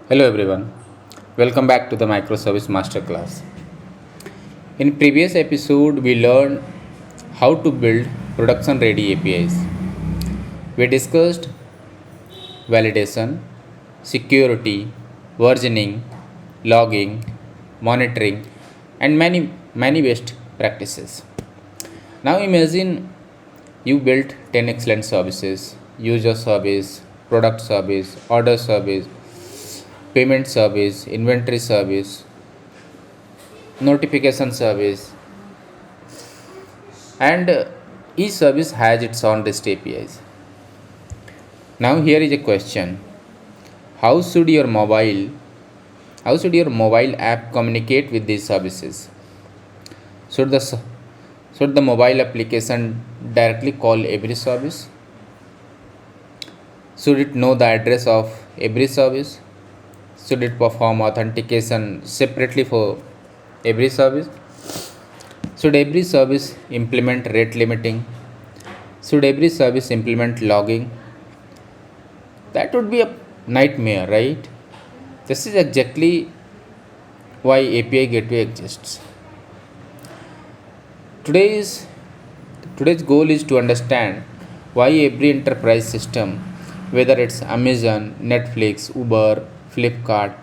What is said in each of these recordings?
Hello everyone, welcome back to the Microservice Masterclass. In previous episode we learned how to build production ready APIs. We discussed validation, security, versioning, logging, monitoring and many best practices. Now imagine you built 10 excellent services: user service, product service, order service, payment service, inventory service, notification service, and each service has its own REST APIs. Now here is a question: How should your mobile how should your mobile app communicate with these services? Should the s- should the mobile application directly call every service? Should it know the address of every service? Should it perform authentication separately for every service? Should every service implement rate limiting? Should every service implement logging? That would be a nightmare, right? This is exactly why API Gateway exists. Today's today's goal is to understand why every enterprise system, whether it's Amazon, Netflix, Uber, Flipkart,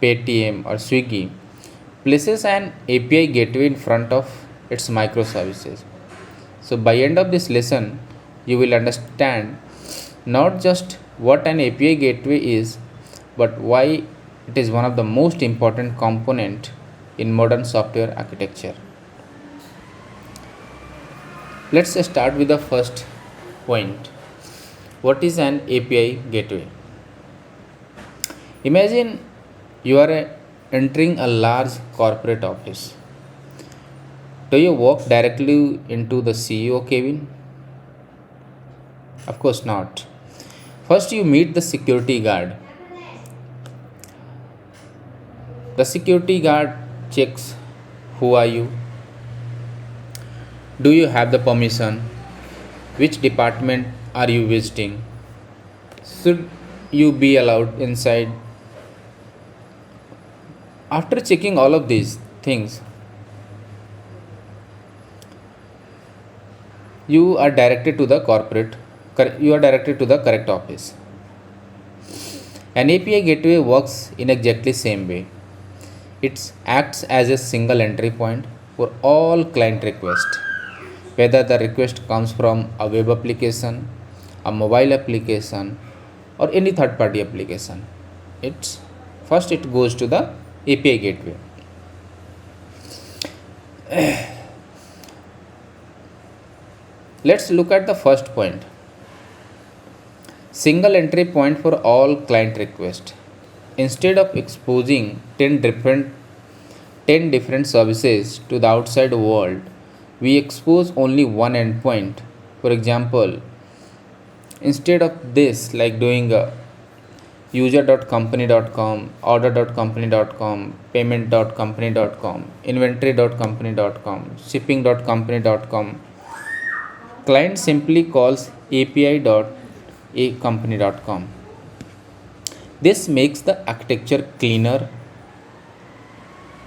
Paytm or Swiggy, places an API gateway in front of its microservices. So by end of this lesson, you will understand not just what an API gateway is, but why it is one of the most important component in modern software architecture. Let's start with the first point. What is an API gateway? Imagine you are entering a large corporate office. Do you walk directly into the CEO cabin? Of course not. First, you meet the security guard. The security guard checks who are you? Do you have the permission? Which department are you visiting? Should you be allowed inside? After checking all of these things, you are directed to the correct office. An API gateway works in exactly same way. It acts as a single entry point for all client requests, whether the request comes from a web application, a mobile application, or any third party application. It's first it goes to the API gateway. Let's look at the first point. Single entry point for all client requests. Instead of exposing 10 different services to the outside world, we expose only one endpoint. For example, instead of this, like doing a user.company.com, order.company.com, payment.company.com, inventory.company.com, shipping.company.com, client simply calls api.company.com. This makes the architecture cleaner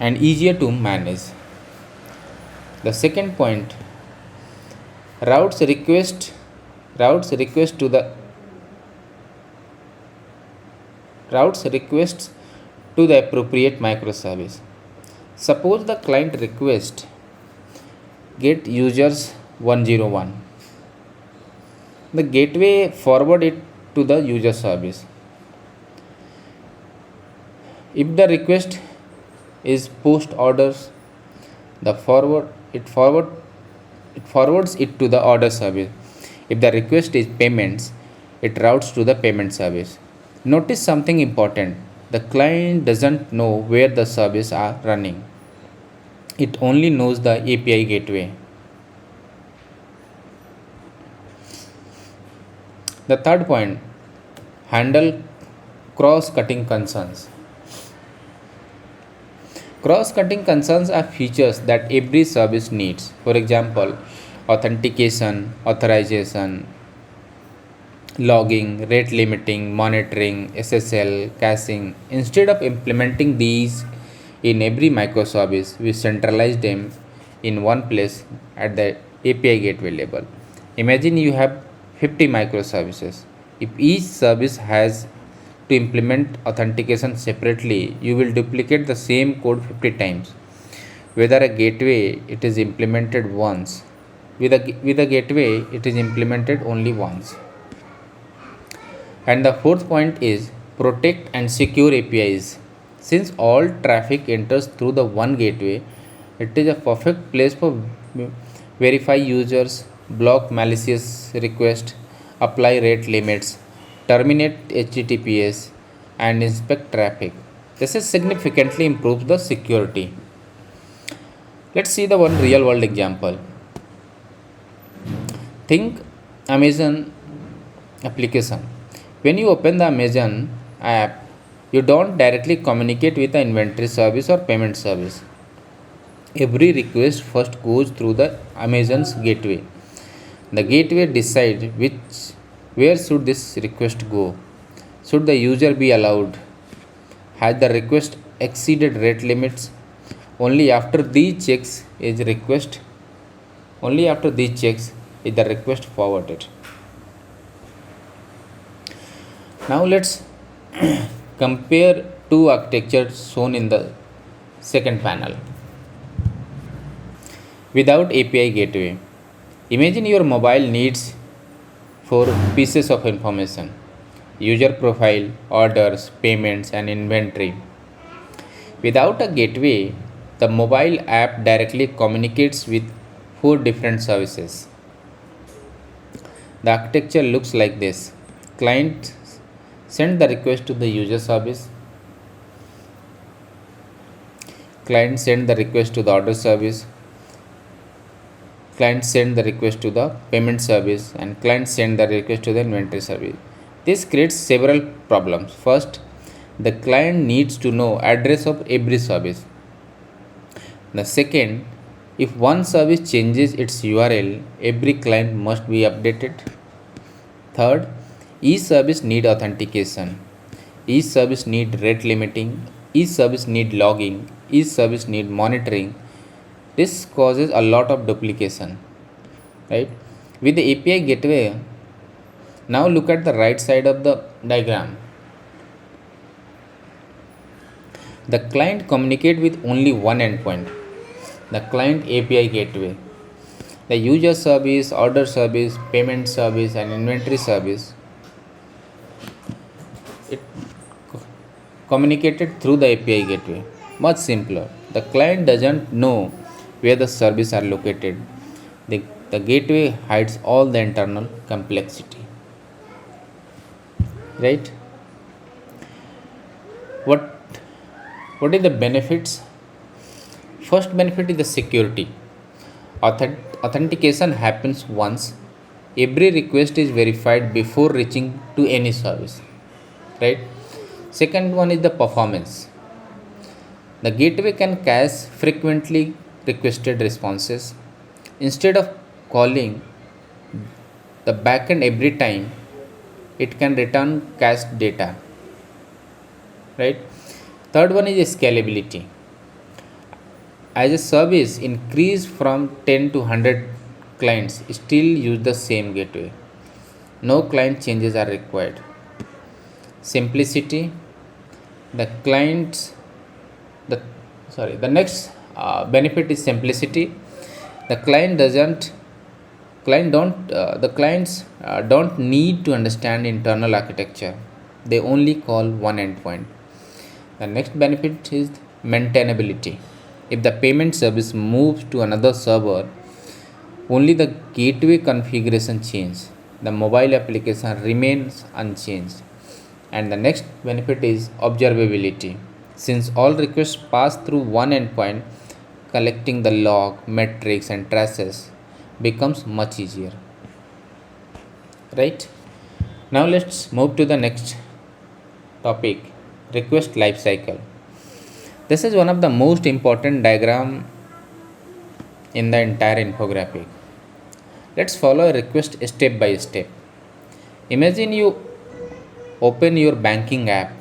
and easier to manage. The second point, routes request routes request to the routes requests to the appropriate microservice. Suppose the client request get users 101. The gateway forward it to the user service. If the request is post orders, the it forwards it to the order service. If the request is payments, it routes to the payment service. Notice something important. The client doesn't know where the service are running. It only knows the API gateway. The third point, handle cross-cutting concerns. Cross-cutting concerns are features that every service needs. For example, authentication, authorization, logging, rate limiting, monitoring, SSL, caching. Instead of implementing these in every microservice, we centralize them in one place at the API gateway level. Imagine you have 50 microservices. If each service has to implement authentication separately, you will duplicate the same code 50 times. Whether a gateway, it is implemented once. With a gateway, it is implemented only once. And the fourth point is protect and secure APIs. Since all traffic enters through the one gateway, it is a perfect place for verify users, block malicious requests, apply rate limits, terminate HTTPS, and inspect traffic. This is significantly improves the security. Let's see the one real world example. Think Amazon application. When you open the Amazon app, you don't directly communicate with the inventory service or payment service. Every request first goes through the Amazon's gateway. The gateway decides where should this request go. Should the user be allowed? Has the request exceeded rate limits? Only after these checks is request only after these checks is the request forwarded. Now let's compare two architectures shown in the second panel. Without API gateway, imagine your mobile needs four pieces of information: user profile, orders, payments, and inventory. Without a gateway, the mobile app directly communicates with four different services. The architecture looks like this. Client send the request to the user service. Client send the request to the order service. Client send the request to the payment service, and client send the request to the inventory service. This creates several problems. First, the client needs to know address of every service. The second, if one service changes its URL, every client must be updated. Third, each service need authentication. Each service need rate limiting. Each service need logging. Each service need monitoring. This causes a lot of duplication, right? With the API gateway, now look at the right side of the diagram. The client communicate with only one endpoint, the client API gateway. The user service, order service, payment service, and inventory service, it communicated through the API gateway. Much simpler. The client doesn't know where the services are located. The gateway hides all the internal complexity. Right? What what is the benefits? First benefit is the security. Authentication happens once. Every request is verified before reaching to any service. Right? Second one is the performance. The gateway can cache frequently requested responses. Instead of calling the backend every time, it can return cached data. Right? Third one is scalability. As a service increase from 10 to 100 clients still use the same gateway. No client changes are required. Simplicity. The clients the the next benefit is simplicity. The clients don't need to understand internal architecture. They only call one endpoint. The next benefit is maintainability. If the payment service moves to another server, only the gateway configuration changes. The mobile application remains unchanged. And the next benefit is observability. Since all requests pass through one endpoint, collecting the log, metrics, and traces becomes much easier. Right? Now let's move to the next topic, request lifecycle. This is one of the most important diagram in the entire infographic. Let's follow a request step by step. Imagine you open your banking app,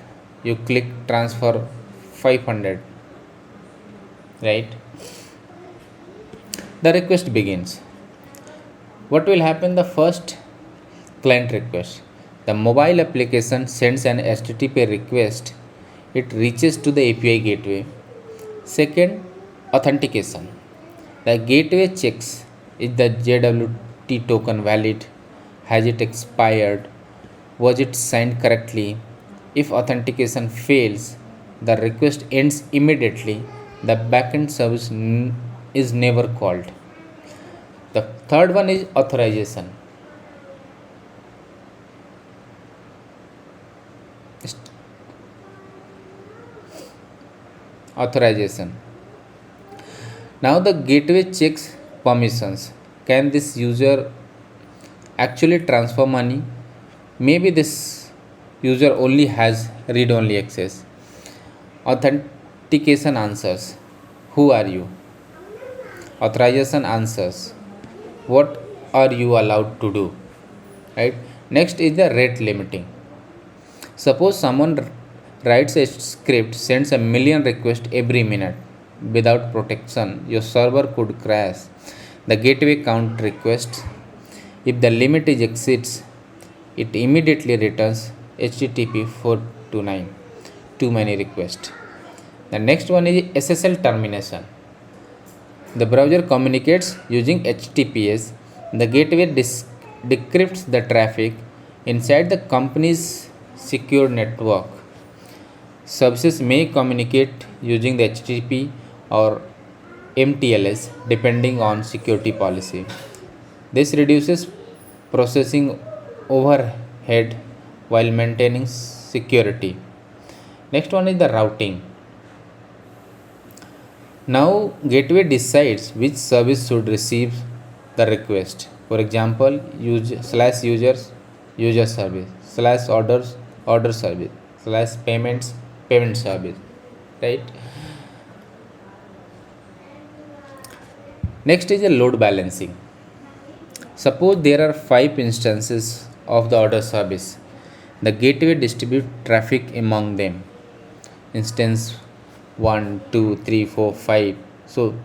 you click transfer 500, right? The request begins. What will happen? The first, client request. The mobile application sends an HTTP request. It reaches to the API gateway. Second, authentication. The gateway checks is the JWT token valid, has it expired, was it signed correctly. If authentication fails, the request ends immediately. The backend service is never called. The third one is authorization. Authorization. Now the gateway checks permissions. Can this user actually transfer money? Maybe this user only has read only access. Authentication answers. Who are you? Authorization answers. What are you allowed to do? Right? Next is the rate limiting. Suppose someone writes a script, sends a million requests every minute. Without protection, your server could crash. The gateway count requests. If the limit is exceeds, it immediately returns HTTP 429. Too many requests. The next one is SSL termination. The browser communicates using HTTPS. The gateway decrypts the traffic inside the company's secure network. Services may communicate using the HTTP or MTLS depending on security policy. This reduces processing overhead while maintaining security. Next one is the routing. Now gateway decides which service should receive the request. For example, slash users user service, slash orders order service, slash payments payment service, right? Next is a load balancing. Suppose there are 5 instances of the order service. The gateway distributes traffic among them. Instance 1, 2, 3, 4, 5. So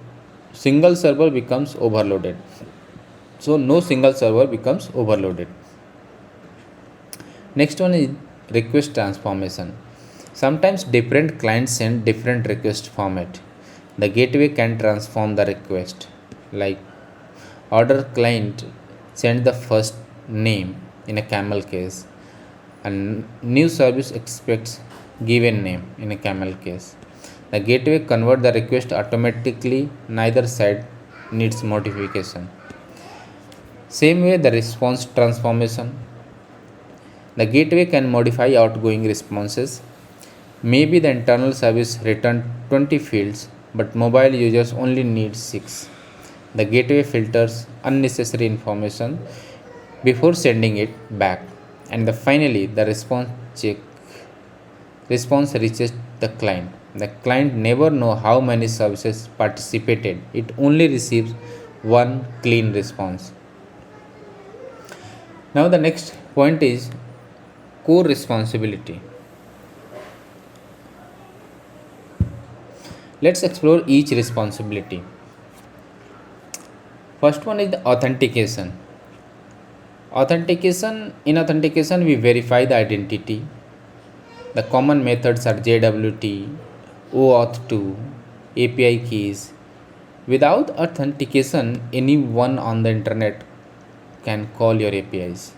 single server becomes overloaded. So no single server becomes overloaded. Next one is request transformation. Sometimes different clients send different request format. The gateway can transform the request. Like order client send the first name in a camel case, and new service expects given name in a camel case. The gateway convert the request automatically, neither side needs modification. Same way the response transformation. The gateway can modify outgoing responses. Maybe the internal service returned 20 fields, but mobile users only need 6. The gateway filters unnecessary information before sending it back. And finally, the response reaches the client. The client never know how many services participated. It only receives one clean response. Now the next point is core responsibility. Let's explore each responsibility. First one is the authentication. In authentication, we verify the identity. The common methods are JWT, OAuth2, API keys. Without authentication, anyone on the internet can call your APIs.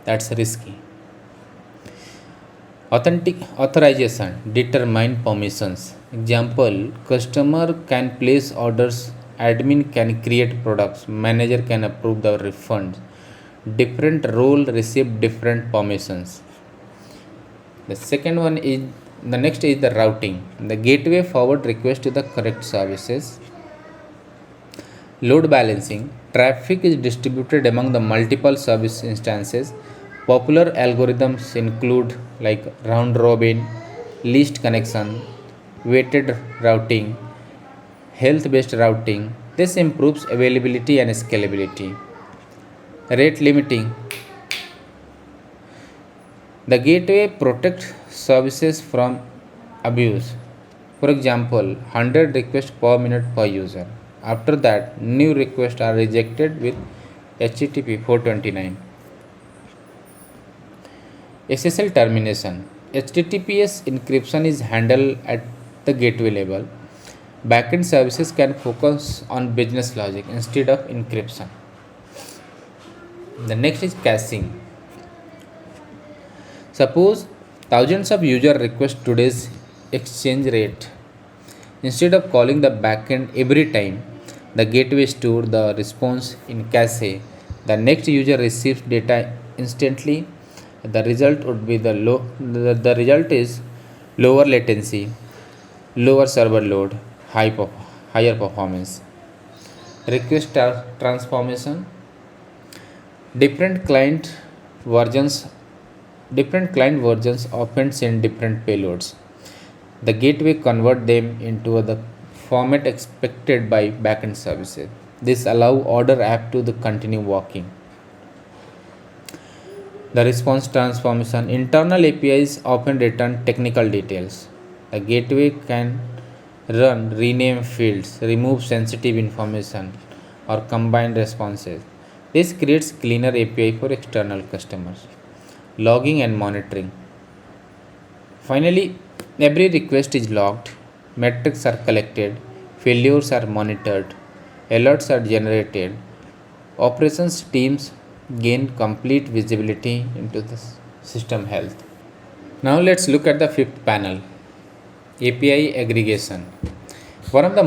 That's risky. Authorization determine permissions. Example, customer can place orders, admin can create products, manager can approve the refunds. Different role receive different permissions. The next is the routing. The gateway forward request to the correct services. Load balancing. Traffic is distributed among the multiple service instances. Popular algorithms include like round robin, least connection, weighted routing, health based routing. This improves availability and scalability. Rate limiting. The gateway protects services from abuse. For example, 100 requests per minute per user. After that, new requests are rejected with HTTP 429. SSL termination. HTTPS encryption is handled at the gateway level. Backend services can focus on business logic instead of encryption. The next is caching. Suppose thousands of user request today's exchange rate. Instead of calling the backend every time, the gateway store the response in cache. The next user receives data instantly. The result would be the result is lower latency, lower server load, higher performance. Request transformation. Different client versions different client versions often send different payloads. The gateway convert them into the format expected by backend services. This allow order app to the continue working. The response transformation. Internal APIs often return technical details. The gateway can run rename fields, remove sensitive information, or combine responses. This creates cleaner API for external customers. Logging and monitoring. Finally, every request is logged, metrics are collected, failures are monitored, alerts are generated. Operations teams gain complete visibility into the system health. Now let's look at the fifth panel, API aggregation. One of the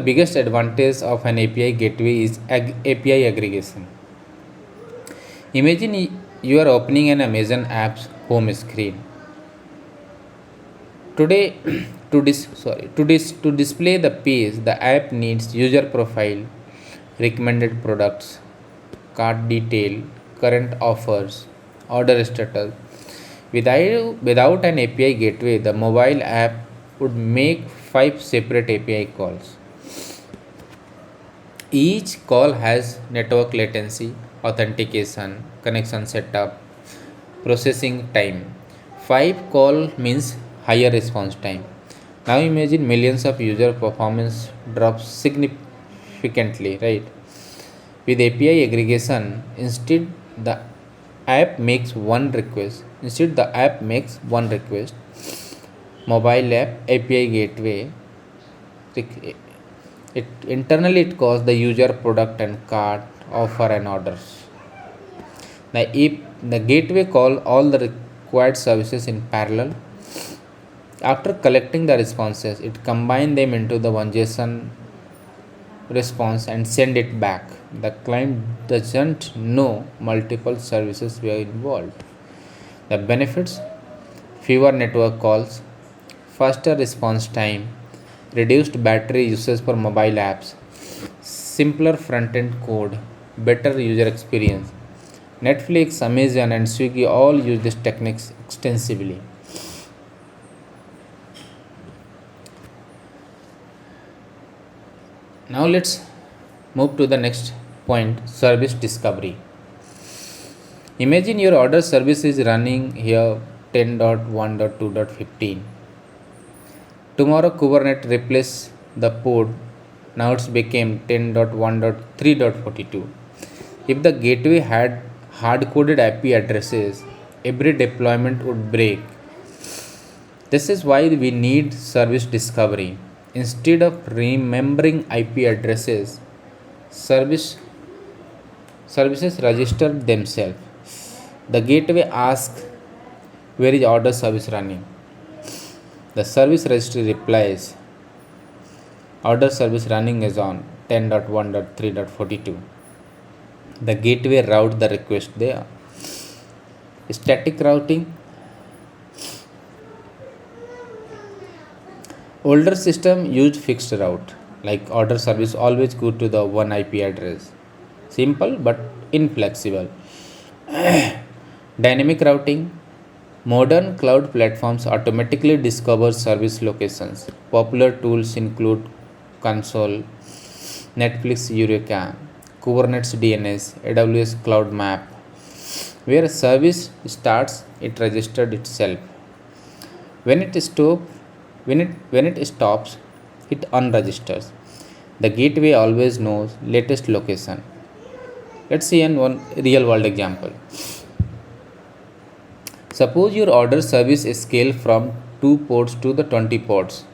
biggest advantages of an API gateway is API aggregation. Imagine you are opening an Amazon app's home screen. Today, to display the page, the app needs user profile, recommended products, cart detail, current offers, order status. Without an API gateway, the mobile app would make 5 separate API calls. Each call has network latency, authentication, connection setup, processing time. 5 call means higher response time. Now imagine millions of user performance drops significantly, right? With API aggregation, the app makes one request. Instead the app makes one request. Mobile app API gateway. It calls the user product and cart, offer and orders. The gateway call all the required services in parallel. After collecting the responses, it combines them into the one JSON response and send it back. The client doesn't know multiple services were involved. The benefits: fewer network calls, faster response time, reduced battery usage for mobile apps, simpler front end code, better user experience. Netflix, Amazon, and Swiggy all use these techniques extensively. Now let's move to the next point, service discovery. Imagine your order service is running here 10.1.2.15. Tomorrow Kubernetes replaces the pod. Now it's became 10.1.3.42. If the gateway had hard-coded IP addresses, every deployment would break. This is why we need service discovery. Instead of remembering IP addresses, services register themselves. The gateway asks, where is order service running? The service registry replies, order service running is on 10.1.3.42. The gateway routes the request there. Static routing. Older system used fixed route, like order service always go to the one IP address. Simple but inflexible. Dynamic routing. Modern cloud platforms automatically discover service locations. Popular tools include Console, Netflix Eureka, Kubernetes DNS, AWS Cloud Map, Where a service starts, it registered itself. When it stop, when it stops, it unregisters. The gateway always knows latest location. Let's see an one real world example. Suppose your order service is scaled from 2 ports to the 20 ports.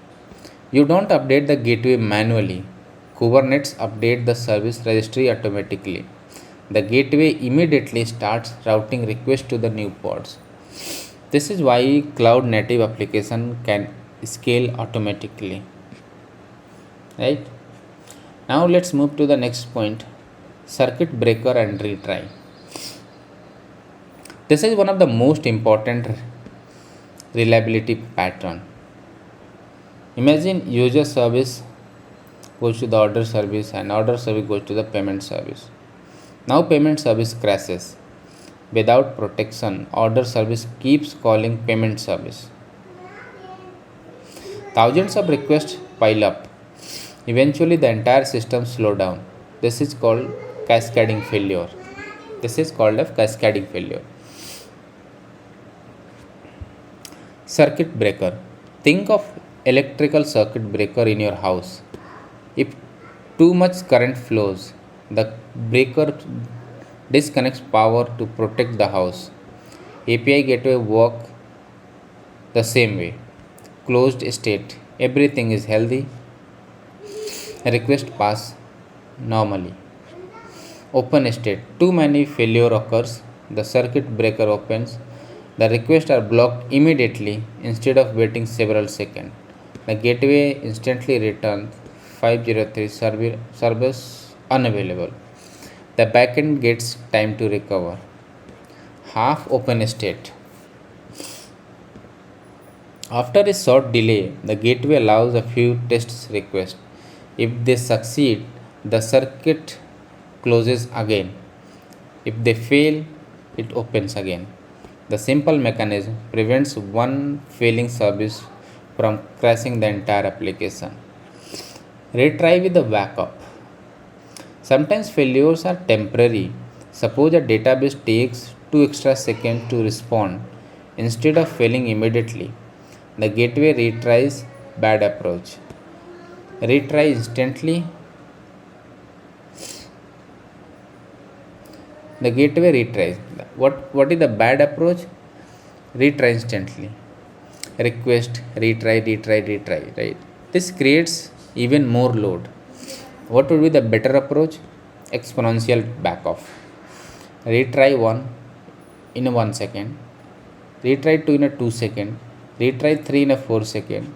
You don't update the gateway manually. Kubernetes update the service registry automatically. The gateway immediately starts routing requests to the new pods. This is why cloud native application can scale automatically. Right? Now let's move to the next point, circuit breaker and retry. This is one of the most important reliability pattern. Imagine user service goes to the order service and order service goes to the payment service. Now payment service crashes. Without protection, order service keeps calling payment service. Thousands of requests pile up. Eventually the entire system slows down. This is called cascading failure. This is called a cascading failure. Circuit breaker. Think of electrical circuit breaker in your house. If too much current flows, the breaker disconnects power to protect the house. API gateway work the same way. Closed state. Everything is healthy. Request pass normally. Open state. Too many failure occurs. The circuit breaker opens. The requests are blocked immediately instead of waiting several seconds. The gateway instantly returns 503 service unavailable. The backend gets time to recover. Half open state. After a short delay, the gateway allows a few test requests. If they succeed, the circuit closes again. If they fail, it opens again. The simple mechanism prevents one failing service from crashing the entire application. Retry with the backup. Sometimes failures are temporary. Suppose a database takes 2 extra seconds to respond instead of failing immediately. The gateway retries. Bad approach. Retry instantly. The gateway retries. What is the bad approach? Retry instantly. Request, retry, right? This creates even more load. What would be the better approach? Exponential backoff. Retry 1 in a 1 second. Retry 2 in a 2 second. Retry 3 in a 4 second.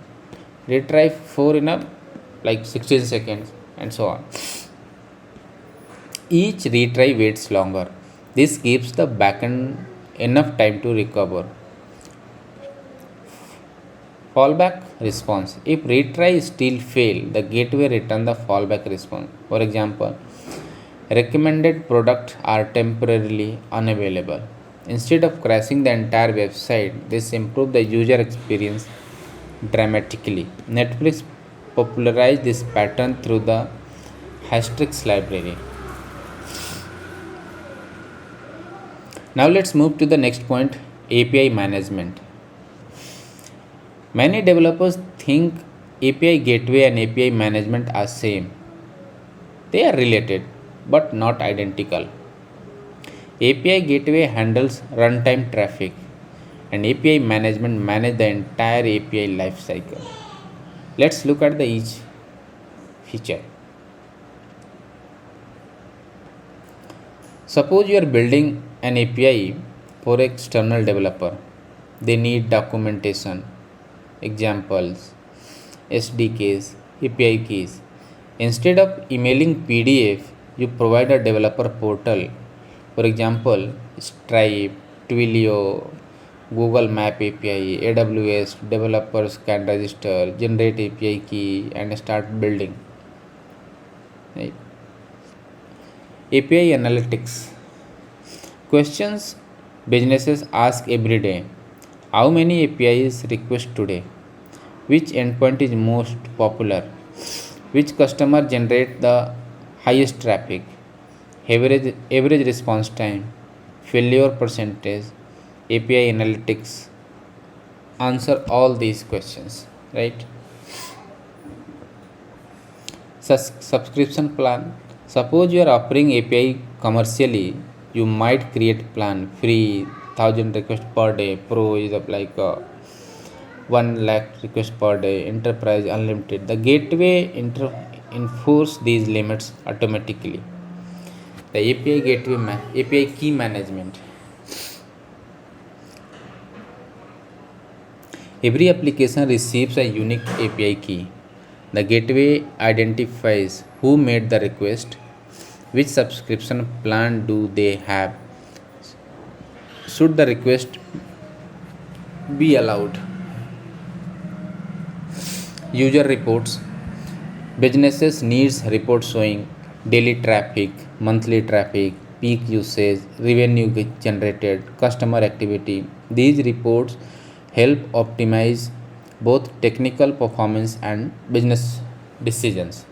Retry 4 in a 16 seconds and so on. Each retry waits longer. This gives the backend enough time to recover. Fallback response. If retry still fail, the gateway return the fallback response. For example, recommended products are temporarily unavailable. Instead of crashing the entire website, this improves the user experience dramatically. Netflix popularized this pattern through the Hastrix library. Now let's move to the next point, API management. Many developers think API gateway and API management are same. They are related but not identical. API gateway handles runtime traffic and API management manages the entire API lifecycle. Let's look at the each feature. Suppose you are building an API for external developer. They need documentation, examples, SDKs, API keys. Instead of emailing PDF, you provide a developer portal. For example, Stripe, Twilio, Google Map API, AWS, developers can register, generate API key and start building. Right? API analytics. Questions businesses ask every day. How many APIs request today? Which endpoint is most popular? Which customer generate the highest traffic? Average response time, failure percentage, API analytics, answer all these questions, right? Subscription plan. Suppose you are offering API commercially, you might create plan free 1000 requests per day. Pro is of like 1 lakh requests per day. Enterprise unlimited. The gateway enforce these limits automatically. The API API key management. Every application receives a unique API key. The gateway identifies who made the request, which subscription plan do they have, should the request be allowed. User reports. Businesses needs reports showing daily traffic, monthly traffic, peak usage, revenue generated, customer activity. These reports help optimize both technical performance and business decisions.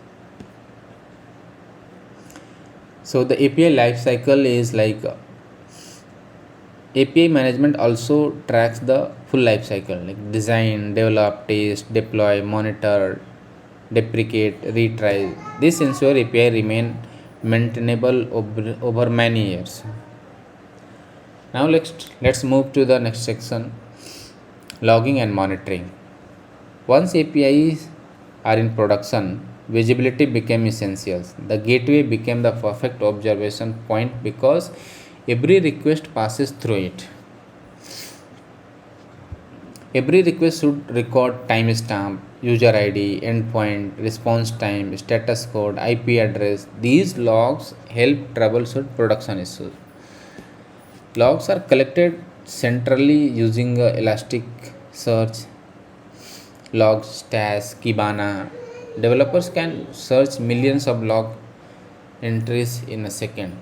So the API lifecycle is like API management also tracks the full life cycle like design, develop, test, deploy, monitor, deprecate, retry. This ensure API remain maintainable over many years. Now let's move to the next section, logging and monitoring. Once APIs are in production, visibility became essential. The gateway became the perfect observation point because every request passes through it. Every request should record timestamp, user ID, endpoint, response time, status code, IP address. These logs help troubleshoot production issues. Logs are collected centrally using Elasticsearch, Logs, Stash, Kibana. Developers can search millions of log entries in a second.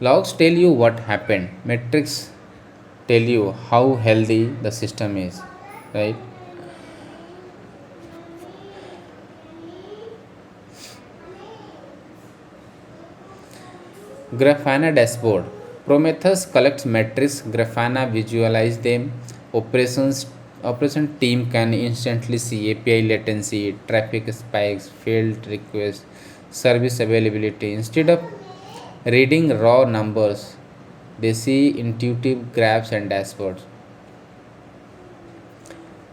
Logs tell you what happened. Metrics tell you how healthy the system is, right? Grafana dashboard. Prometheus collects metrics. Grafana visualize them. Operation team can instantly see API latency, traffic spikes, failed requests, service availability. Instead of reading raw numbers, they see intuitive graphs and dashboards.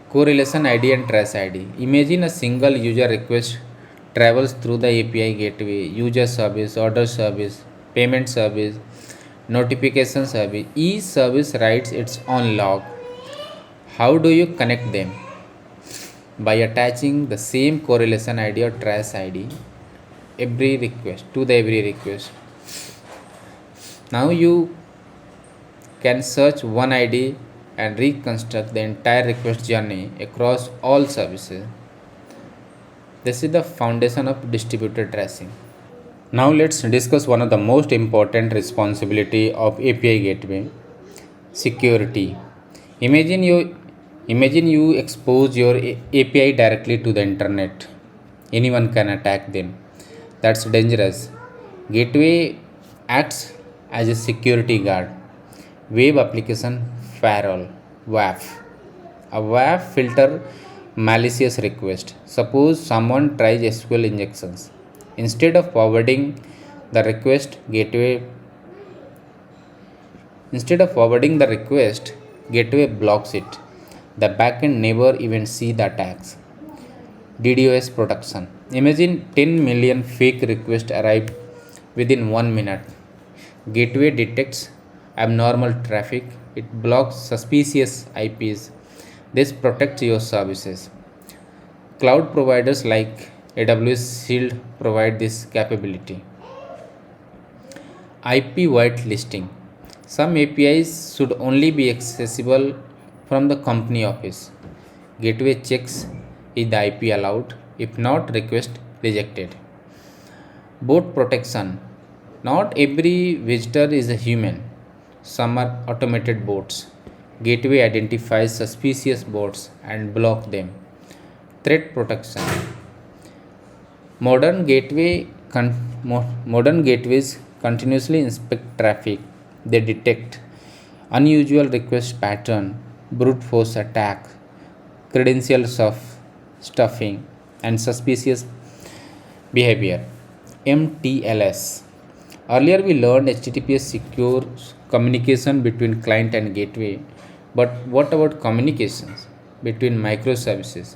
Correlation ID and trace ID. Imagine a single user request travels through the API gateway, user service, order service, payment service, notification service. Each service writes its own log. How do you connect them? By attaching the same correlation ID or trace ID every request. Now you can search one ID and reconstruct the entire request journey across all services. This is the foundation of distributed tracing. Now let's discuss one of the most important responsibility of API gateway, security. Imagine you Imagine you expose your API directly to the internet. Anyone can attack them. That's dangerous. Gateway acts as a security guard. Web application firewall WAF. A WAF filter malicious request. Suppose someone tries SQL injections. Instead of forwarding the request, gateway blocks it. The backend never even see the attacks. DDoS protection. Imagine 10 million fake requests arrive within 1 minute. Gateway detects abnormal traffic. It blocks suspicious IPs. This protects your services. Cloud providers like AWS Shield provide this capability. IP whitelisting. Some APIs should only be accessible from the company office. Gateway checks is the IP allowed, if not, request rejected. Bot protection. Not every visitor is a human. Some are automated bots. Gateway identifies suspicious bots and block them. Threat protection. Modern gateway Modern gateways continuously inspect traffic. They detect unusual request pattern, brute force attack, stuffing, and suspicious behavior. MTLS. Earlier we learned HTTPS secures communication between client and gateway, but what about communications between microservices?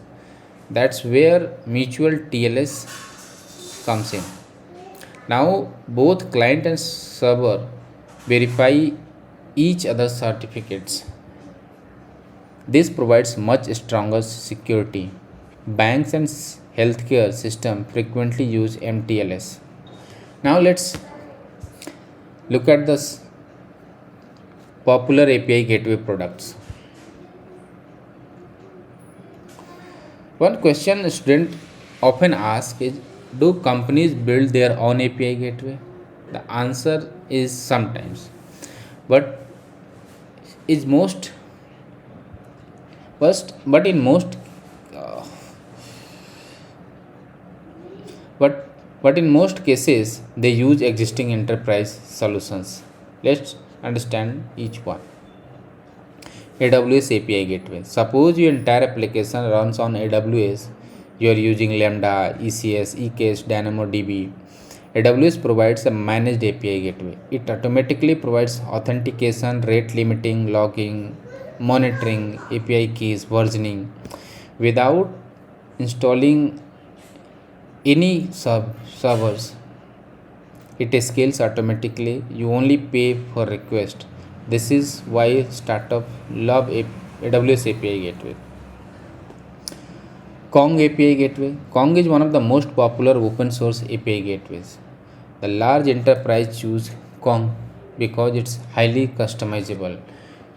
That's where mutual TLS comes in. Now both client and server verify each other's certificates. This provides much stronger security. Banks and healthcare system frequently use MTLS. Now let's look at the popular API gateway products. One question students often ask is, do companies build their own API gateway? The answer is sometimes, but is most first but in most uh, but but in most cases they use existing enterprise solutions. Let's understand each one. AWS API Gateway. Suppose your entire application runs on AWS. You are using Lambda, ECS, EKS, DynamoDB. AWS provides a managed API gateway. It automatically provides authentication, rate limiting, logging, monitoring, API keys, versioning without installing any servers. It scales automatically. You only pay for request. This is why startup love AWS API gateway. Kong API gateway. Kong is one of the most popular open source API gateways. The large enterprise choose Kong because it's highly customizable.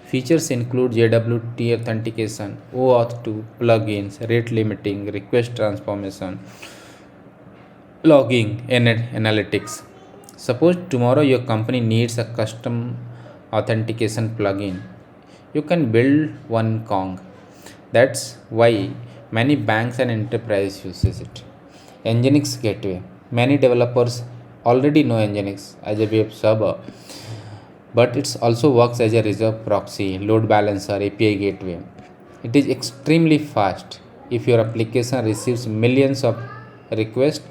Features include JWT authentication, OAuth 2 plugins, rate limiting, request transformation, logging, and analytics. Suppose tomorrow your company needs a custom authentication plugin. You can build one Kong. That's why many banks and enterprise uses it. Nginx gateway. Many developers already know Nginx as a web server, but it also works as a reserve proxy, load balancer, API gateway. It is extremely fast. If your application receives millions of requests,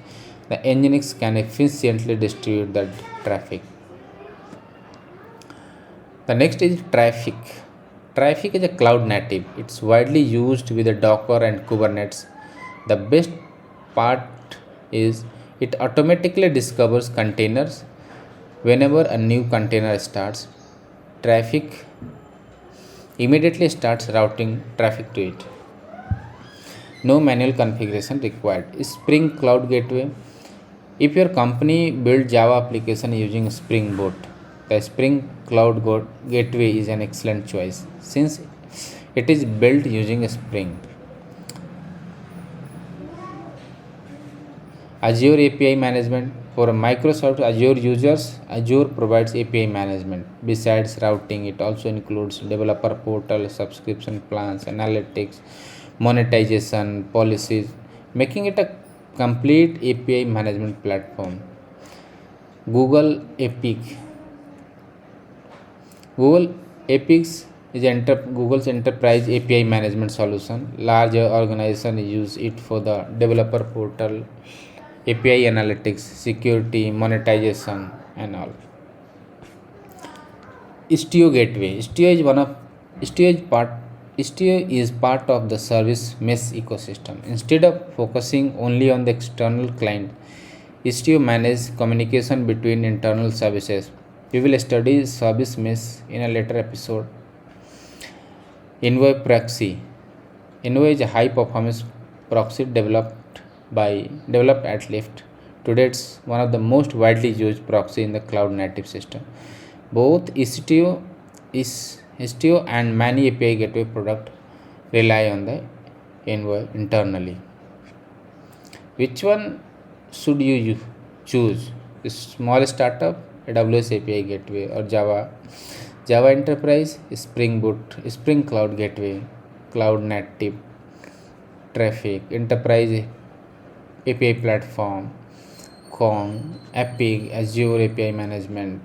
the Nginx can efficiently distribute the traffic. The next is Traffic. Traffic is a cloud native. It's widely used with the Docker and Kubernetes. The best part is it automatically discovers containers whenever a new container starts. Traffic immediately starts routing traffic to it. No manual configuration required. Spring Cloud Gateway. If your company built Java application using Spring Boot, the Spring Cloud Gateway is an excellent choice since it is built using Spring. Azure API management. For Microsoft Azure users, Azure provides API management. Besides routing, it also includes developer portal, subscription plans, analytics, monetization, policies, making it a complete API management platform. Google Epic. Google Epics is Google's enterprise API management solution. Large organizations use it for the developer portal, API analytics, security, monetization, and all. Istio Gateway. Istio is part of the service mesh ecosystem. Instead of focusing only on the external client, Istio manages communication between internal services. We will study service mesh in a later episode. Envoy Proxy. Envoy is a high performance proxy developed at Lyft. Today it's one of the most widely used proxy in the cloud native system. Both Istio and many API gateway product rely on the Envoy internally. Which one should you choose? A small startup, AWS API gateway, or Java Enterprise, Spring Boot, Spring Cloud Gateway, Cloud Native, Traffic, Enterprise API Platform, Kong, Epic, Azure API management.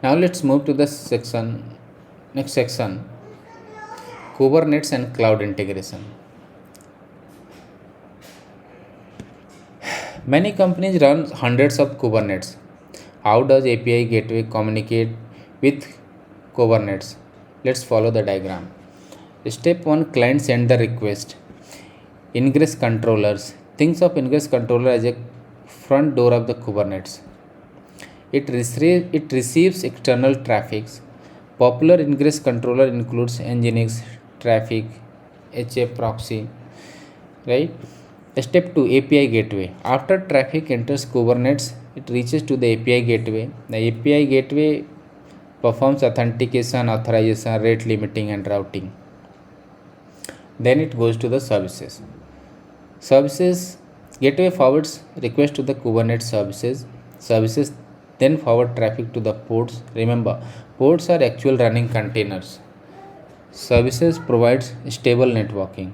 Now let's move to the next section, Kubernetes and cloud integration. Many companies run hundreds of Kubernetes. How does API gateway communicate with Kubernetes? Let's follow the diagram. Step 1, client send the request. Ingress controllers. Think of ingress controller as a front door of the Kubernetes. It receives external traffic. Popular ingress controller includes Nginx, Traffic, HA proxy, right? Step 2, API gateway. After traffic enters Kubernetes, it reaches to the API gateway. The API gateway performs authentication, authorization, rate limiting, and routing. Then it goes to the services. Services gateway forwards request to the Kubernetes services. Services then forward traffic to the ports. Remember, ports are actual running containers. Services provides stable networking.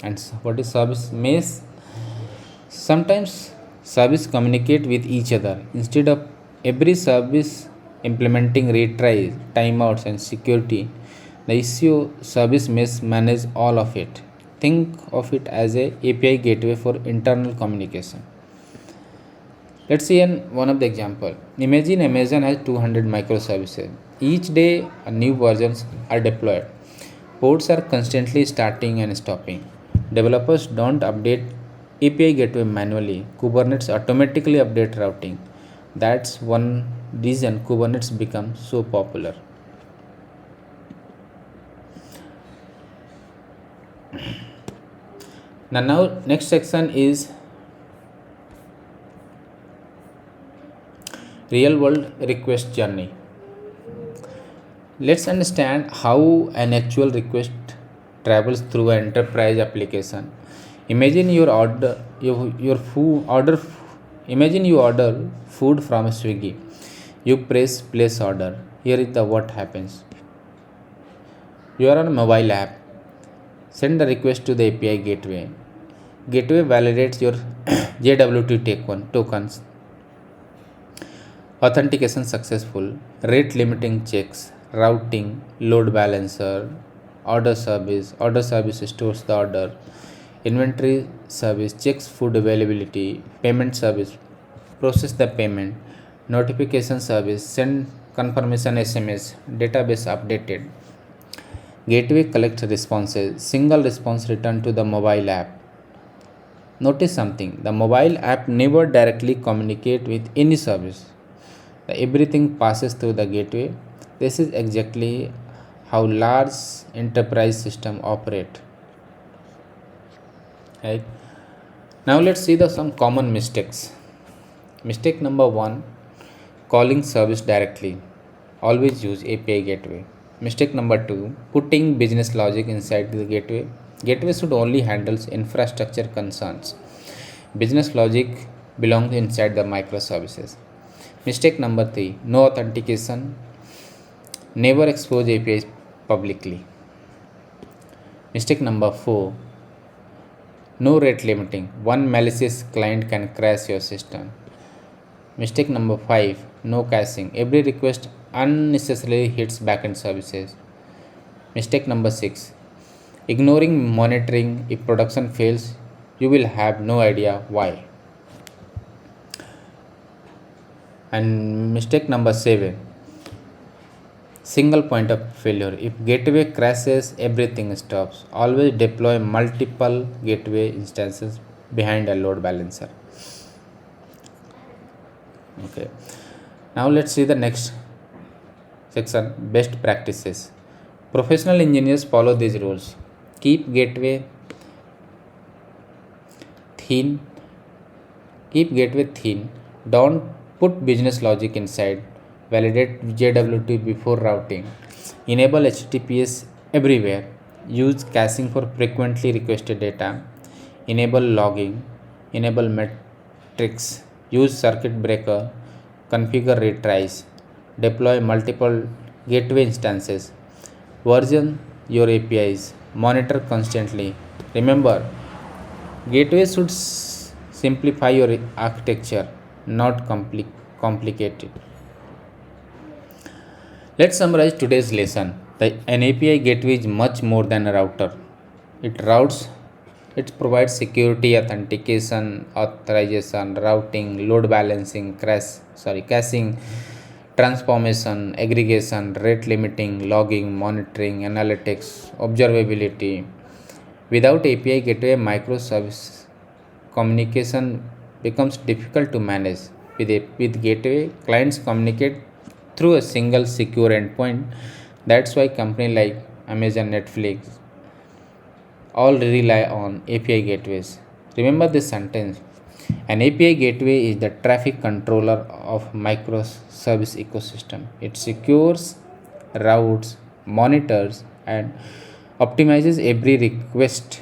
And what is service mesh? Sometimes service communicate with each other. Instead of every service implementing retries, timeouts, and security, the issue service mesh manage all of it. Think of it as a API gateway for internal communication. Let's see one of the example. Imagine Amazon has 200 microservices. Each day, new versions are deployed. Ports are constantly starting and stopping. Developers don't update API gateway manually. Kubernetes automatically update routing. That's one reason Kubernetes becomes so popular. Now next section is real world request journey. Let's understand how an actual request travels through an enterprise application. Imagine Imagine you order food from Swiggy. You press place order. Here is the what happens. You are on a mobile app. Send the request to the API gateway. Gateway validates your JWT tokens. Authentication successful. Rate limiting checks. Routing. Load balancer. Order service stores the order. Inventory service checks food availability. Payment service process the payment. Notification service send confirmation SMS. Database updated. Gateway collects responses. Single response returned to the mobile app. Notice something. The mobile app never directly communicate with any service. Everything passes through the gateway. This is exactly how large enterprise system operate. Right? Now let's see some common mistakes. Mistake number 1, calling service directly. Always use API gateway. Mistake number 2, putting business logic inside the gateway. Gateway should only handle infrastructure concerns. Business logic belongs inside the microservices. Mistake number 3, no authentication. Never expose APIs publicly. Mistake number 4, no rate limiting. One malicious client can crash your system. Mistake number 5, no caching. Every request unnecessarily hits backend services. Mistake number 6, ignoring monitoring. If production fails, you will have no idea why. And mistake number 7, single point of failure. If gateway crashes, everything stops. Always deploy multiple gateway instances behind a load balancer. Okay. Now let's see the next section, best practices. Professional engineers follow these rules. Keep gateway thin. Don't put business logic inside. Validate JWT before routing. Enable HTTPS everywhere. Use caching for frequently requested data. Enable logging. Enable metrics. Use circuit breaker. Configure retries. Deploy multiple gateway instances. Version your APIs. Monitor constantly. Remember, gateway should Simplify your architecture, not complicate it. Let's summarize today's lesson. An API gateway is much more than a router. It routes, it provides security, authentication, authorization, routing, load balancing, caching, transformation, aggregation, rate limiting, logging, monitoring, analytics, observability. Without API gateway, microservice communication becomes difficult to manage. With gateway, clients communicate through a single secure endpoint. That's why companies like Amazon, Netflix all rely on API gateways. Remember this sentence. An API gateway is the traffic controller of microservice ecosystem. It secures, routes, monitors, and optimizes every request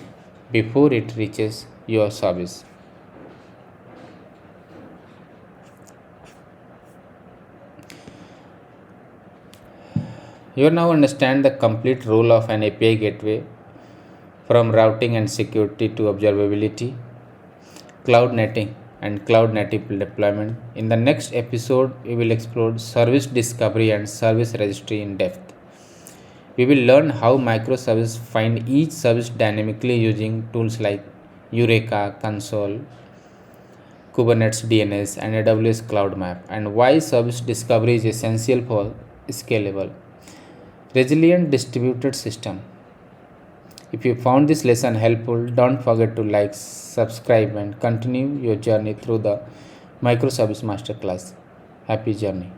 before it reaches your service. You now understand the complete role of an API gateway, from routing and security to observability, cloud native and cloud native deployment. In the next episode, we will explore service discovery and service registry in depth. We will learn how microservices find each service dynamically using tools like Eureka, Console, Kubernetes DNS, and AWS Cloud Map, and why service discovery is essential for scalable, resilient distributed system. If you found this lesson helpful, don't forget to like, subscribe, and continue your journey through the Microservice Masterclass. Happy journey.